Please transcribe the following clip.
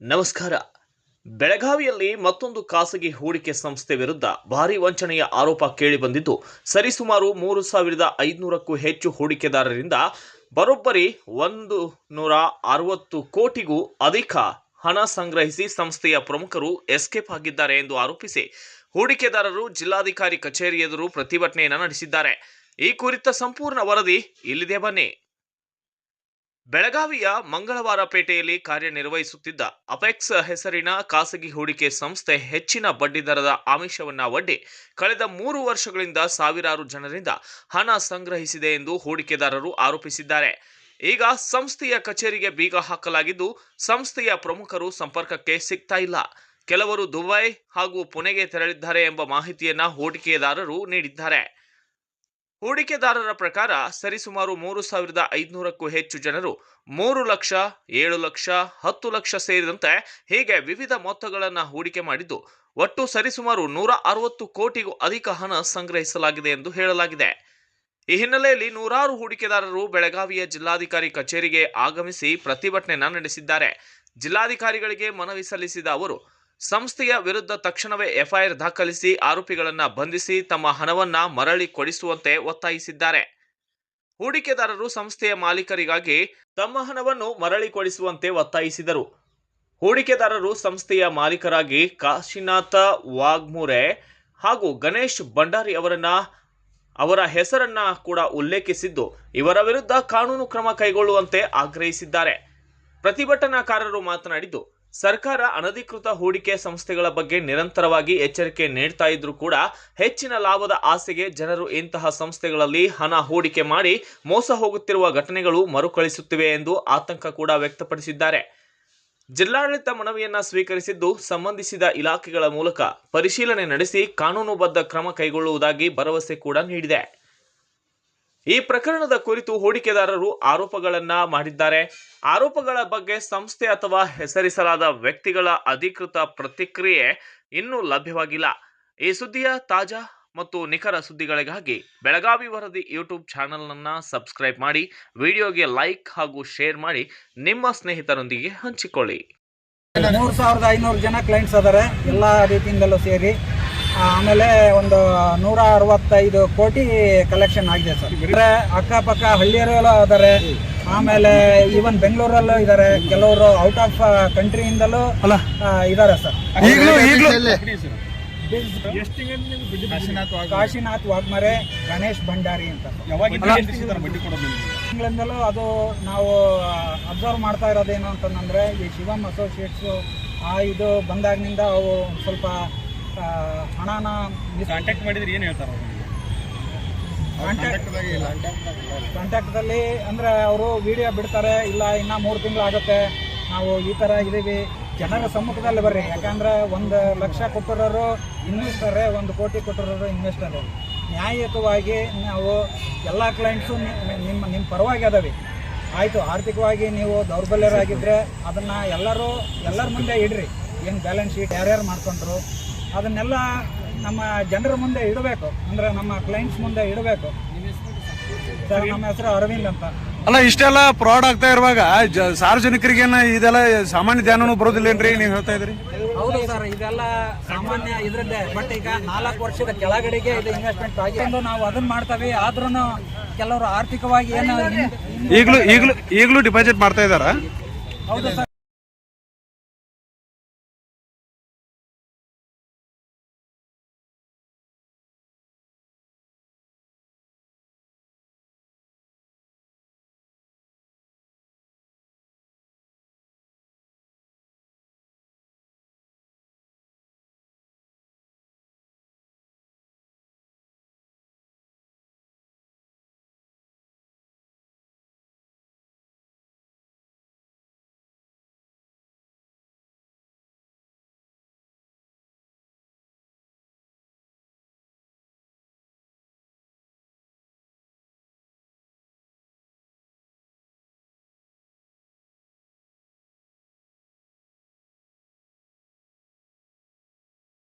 ನಮಸ್ಕಾರ. ಬೆಳಗಾವಿಯಲ್ಲಿ ಮತ್ತೊಂದು ಖಾಸಗಿ ಹೂಡಿಕೆ ಸಂಸ್ಥೆ ವಿರುದ್ಧ ಭಾರೀ ವಂಚನೆಯ ಆರೋಪ ಕೇಳಿಬಂದಿದ್ದು, ಸರಿಸುಮಾರು 3,500ಕ್ಕೂ ಹೆಚ್ಚು ಹೂಡಿಕೆದಾರರಿಂದ ಬರೋಬ್ಬರಿ 160 ಕೋಟಿಗೂ ಅಧಿಕ ಹಣ ಸಂಗ್ರಹಿಸಿ ಸಂಸ್ಥೆಯ ಪ್ರಮುಖರು ಎಸ್ಕೇಪ್ ಆಗಿದ್ದಾರೆ ಎಂದು ಆರೋಪಿಸಿ ಹೂಡಿಕೆದಾರರು ಜಿಲ್ಲಾಧಿಕಾರಿ ಕಚೇರಿ ಎದುರು ಪ್ರತಿಭಟನೆಯನ್ನು ನಡೆಸಿದ್ದಾರೆ. ಈ ಕುರಿತ ಸಂಪೂರ್ಣ ವರದಿ ಇಲ್ಲಿದೆ, ಬನ್ನಿ. ಬೆಳಗಾವಿಯ ಮಂಗಳವಾರ ಪೇಟೆಯಲ್ಲಿ ಕಾರ್ಯನಿರ್ವಹಿಸುತ್ತಿದ್ದ ಅಪೆಕ್ಸ್ ಹೆಸರಿನ ಖಾಸಗಿ ಹೂಡಿಕೆ ಸಂಸ್ಥೆ ಹೆಚ್ಚಿನ ಬಡ್ಡಿದರದ ಆಮಿಷವನ್ನ ಒಡ್ಡಿ ಕಳೆದ 3 ವರ್ಷಗಳಿಂದ ಸಾವಿರಾರು ಜನರಿಂದ ಹಣ ಸಂಗ್ರಹಿಸಿದೆ ಎಂದು ಹೂಡಿಕೆದಾರರು ಆರೋಪಿಸಿದ್ದಾರೆ. ಈಗ ಸಂಸ್ಥೆಯ ಕಚೇರಿಗೆ ಬೀಗ ಹಾಕಲಾಗಿದ್ದು, ಸಂಸ್ಥೆಯ ಪ್ರಮುಖರು ಸಂಪರ್ಕಕ್ಕೆ ಸಿಗ್ತಾ ಇಲ್ಲ. ಕೆಲವರು ದುಬೈ ಹಾಗೂ ಪುಣೆಗೆ ತೆರಳಿದ್ದಾರೆ ಎಂಬ ಮಾಹಿತಿಯನ್ನ ಹೂಡಿಕೆದಾರರು ನೀಡಿದ್ದಾರೆ. ಹೂಡಿಕೆದಾರರ ಪ್ರಕಾರ ಸರಿಸುಮಾರು 3,500ಕ್ಕೂ ಹೆಚ್ಚು ಜನರು 3 ಲಕ್ಷ, 7 ಲಕ್ಷ, 10 ಲಕ್ಷ ಸೇರಿದಂತೆ ಹೀಗೆ ವಿವಿಧ ಮೊತ್ತಗಳನ್ನು ಹೂಡಿಕೆ ಮಾಡಿದ್ದು, ಒಟ್ಟು ಸರಿಸುಮಾರು 160 ಕೋಟಿಗೂ ಅಧಿಕ ಹಣ ಸಂಗ್ರಹಿಸಲಾಗಿದೆ ಎಂದು ಹೇಳಲಾಗಿದೆ. ಈ ಹಿನ್ನೆಲೆಯಲ್ಲಿ ನೂರಾರು ಹೂಡಿಕೆದಾರರು ಬೆಳಗಾವಿಯ ಜಿಲ್ಲಾಧಿಕಾರಿ ಕಚೇರಿಗೆ ಆಗಮಿಸಿ ಪ್ರತಿಭಟನೆ ನಡೆಸಿದ್ದಾರೆ. ಜಿಲ್ಲಾಧಿಕಾರಿಗಳಿಗೆ ಮನವಿ ಸಲ್ಲಿಸಿದ ಅವರು ಸಂಸ್ಥೆಯ ವಿರುದ್ಧ ತಕ್ಷಣವೇ ಎಫ್ಐಆರ್ ದಾಖಲಿಸಿ ಆರೋಪಿಗಳನ್ನು ಬಂಧಿಸಿ ತಮ್ಮ ಹಣವನ್ನ ಮರಳಿ ಕೊಡಿಸುವಂತೆ ಒತ್ತಾಯಿಸಿದ್ದಾರೆ. ಹೂಡಿಕೆದಾರರು ಸಂಸ್ಥೆಯ ಮಾಲೀಕರಿಗಾಗಿ ತಮ್ಮ ಹಣವನ್ನು ಮರಳಿ ಕೊಡಿಸುವಂತೆ ಒತ್ತಾಯಿಸಿದರು. ಹೂಡಿಕೆದಾರರು ಸಂಸ್ಥೆಯ ಮಾಲೀಕರಾಗಿ ಕಾಶಿನಾಥ ವಾಗ್ಮೂರೆ ಹಾಗೂ ಗಣೇಶ್ ಭಂಡಾರಿ ಅವರ ಹೆಸರನ್ನ ಕೂಡ ಉಲ್ಲೇಖಿಸಿದ್ದು, ಇವರ ವಿರುದ್ಧ ಕಾನೂನು ಕ್ರಮ ಕೈಗೊಳ್ಳುವಂತೆ ಆಗ್ರಹಿಸಿದ್ದಾರೆ. ಪ್ರತಿಭಟನಾಕಾರರು ಮಾತನಾಡಿದ್ದು, ಸರ್ಕಾರ ಅನಧಿಕೃತ ಹೂಡಿಕೆ ಸಂಸ್ಥೆಗಳ ಬಗ್ಗೆ ನಿರಂತರವಾಗಿ ಎಚ್ಚರಿಕೆ ನೀಡ್ತಾ ಇದ್ರೂ ಕೂಡ ಹೆಚ್ಚಿನ ಲಾಭದ ಆಸೆಗೆ ಜನರು ಇಂತಹ ಸಂಸ್ಥೆಗಳಲ್ಲಿ ಹಣ ಹೂಡಿಕೆ ಮಾಡಿ ಮೋಸ ಹೋಗುತ್ತಿರುವ ಘಟನೆಗಳು ಮರುಕಳಿಸುತ್ತಿವೆ ಎಂದು ಆತಂಕ ಕೂಡ ವ್ಯಕ್ತಪಡಿಸಿದ್ದಾರೆ. ಜಿಲ್ಲಾಡಳಿತ ಮನವಿಯನ್ನ ಸ್ವೀಕರಿಸಿದ್ದು, ಸಂಬಂಧಿಸಿದ ಇಲಾಖೆಗಳ ಮೂಲಕ ಪರಿಶೀಲನೆ ನಡೆಸಿ ಕಾನೂನುಬದ್ಧ ಕ್ರಮ ಕೈಗೊಳ್ಳುವುದಾಗಿ ಭರವಸೆ ಕೂಡ ನೀಡಿದೆ. ಈ ಪ್ರಕರಣದ ಕುರಿತು ಹೂಡಿಕೆದಾರರು ಆರೋಪಗಳನ್ನ ಮಾಡಿದ್ದಾರೆ. ಆರೋಪಗಳ ಬಗ್ಗೆ ಸಂಸ್ಥೆ ಅಥವಾ ಹೆಸರಿಸಲಾದ ವ್ಯಕ್ತಿಗಳ ಅಧಿಕೃತ ಪ್ರತಿಕ್ರಿಯೆ ಇನ್ನೂ ಲಭ್ಯವಾಗಿಲ್ಲ. ಈ ಸುದ್ದಿಯ ತಾಜಾ ಮತ್ತು ನಿಖರ ಸುದ್ದಿಗಳಿಗಾಗಿ ಬೆಳಗಾವಿ ವರದಿ ಯೂಟ್ಯೂಬ್ ಚಾನೆಲ್ನನ್ನ ಸಬ್ಸ್ಕ್ರೈಬ್ ಮಾಡಿ, ವಿಡಿಯೋಗೆ ಲೈಕ್ ಹಾಗೂ ಶೇರ್ ಮಾಡಿ, ನಿಮ್ಮ ಸ್ನೇಹಿತರೊಂದಿಗೆ ಹಂಚಿಕೊಳ್ಳಿ. 3,500 ಜನ ಕ್ಲೈಂಟ್ಸ್ ಅದಾರೆ, ಎಲ್ಲ ರೀತಿಯಿಂದಲೂ ಸೇರಿ. ಆಮೇಲೆ ಒಂದು 165 ಕೋಟಿ ಕಲೆಕ್ಷನ್ ಆಗಿದೆ ಸರ್. ಅಂದ್ರೆ ಅಕ್ಕಪಕ್ಕ ಹಳ್ಳಿಯರೆಲ್ಲ ಇದ್ದಾರೆ, ಆಮೇಲೆ ಈವನ್ ಬೆಂಗಳೂರಲ್ಲೂ ಇದ್ದಾರೆ, ಕೆಲವರು ಔಟ್ ಆಫ್ ಕಂಟ್ರಿಯಿಂದಲೂ ಇದ್ದಾರೆ ಸರ್. ಕಾಶಿನಾಥ್ ವಾಗ್ಮರೆ, ಗಣೇಶ್ ಭಂಡಾರಿ ಅಂತ ತಿಂಗಳಿಂದಲೂ ಅದು ನಾವು ಅಬ್ಸರ್ವ್ ಮಾಡ್ತಾ ಇರೋದೇನು ಅಂತಂದ್ರೆ, ಈ ಶಿವಮ್ ಅಸೋಸಿಯೇಟ್ಸ್ ಇದು ಬಂದಾಗಿನಿಂದ ಅವು ಸ್ವಲ್ಪ ಹಣನ ಕಾಂಟ್ಯಾಕ್ಟ್ ಮಾಡಿದ್ರೆ ಏನು ಹೇಳ್ತಾರೆ? ಕಾಂಟ್ಯಾಕ್ಟ್ದಲ್ಲಿ ಅಂದರೆ ಅವರು ವಿಡಿಯೋ ಬಿಡ್ತಾರೆ, ಇಲ್ಲ ಇನ್ನು 3 ತಿಂಗಳು ಆಗುತ್ತೆ, ನಾವು ಈ ಥರ ಇದ್ದೀವಿ, ಜನರ ಸಮ್ಮುಖದಲ್ಲಿ ಬರ್ರಿ. ಯಾಕಂದರೆ 1 ಲಕ್ಷ ಕೊಟ್ಟಿರೋರು ಇನ್ವೆಸ್ಟರೇ, 1 ಕೋಟಿ ಕೊಟ್ಟಿರೋರು ಇನ್ವೆಸ್ಟರೇ. ನ್ಯಾಯಯುತವಾಗಿ ನಾವು ಎಲ್ಲ ಕ್ಲೈಂಟ್ಸು ನಿಮ್ಮ ಪರವಾಗಿ ಅದಾವೆ. ಆಯಿತು, ಆರ್ಥಿಕವಾಗಿ ನೀವು ದೌರ್ಬಲ್ಯರಾಗಿದ್ದರೆ ಅದನ್ನು ಎಲ್ಲರ ಮುಂದೆ ಇಡ್ರಿ. ಏನು ಬ್ಯಾಲೆನ್ಸ್ ಶೀಟ್ ಯಾರ್ಯಾರು ಮಾಡ್ಕೊಂಡ್ರು ಅದನ್ನೆಲ್ಲ ನಮ್ಮ ಜನರ ಮುಂದೆ ಇಡಬೇಕು, ಅಂದ್ರೆ ನಮ್ಮ ಕ್ಲೈಂಟ್ಸ್ ಮುಂದೆ ಇಡಬೇಕು ಸರ್. ನಮ್ಮ ಹೆಸರು ಅರವಿಂದ್ ಅಂತ. ಅಲ್ಲ, ಇಷ್ಟೆಲ್ಲ ಫ್ರಾಡ್ ಆಗ್ತಾ ಇರುವಾಗ ಸಾರ್ವಜನಿಕರಿಗೇನ ಇದೆಲ್ಲ ಸಾಮಾನ್ಯ ಧ್ಯಾನನೂ ಬರೋದಿಲ್ಲೇನ್ರಿ ನೀವು ಹೇಳ್ತಾ ಇದ್ರಿ? ಹೌದು ಸರ್, ಇದೆಲ್ಲ ಸಾಮಾನ್ಯ ಇದ್ರದ್ದೇ. ಬಟ್ ಈಗ 4 ವರ್ಷದ ಕೆಳಗಡೆಗೆ ಇದು ಇನ್ವೆಸ್ಟ್ಮೆಂಟ್ ಆಗಿ ನಾವು ಅದನ್ನ ಮಾಡ್ತೇವೆ. ಆದ್ರೂ ಕೆಲವರು ಆರ್ಥಿಕವಾಗಿ ಏನು ಈಗಲೂ ಡಿಪಾಸಿಟ್ ಮಾಡ್ತಾ ಇದಾರ? ಹೌದು ಸರ್.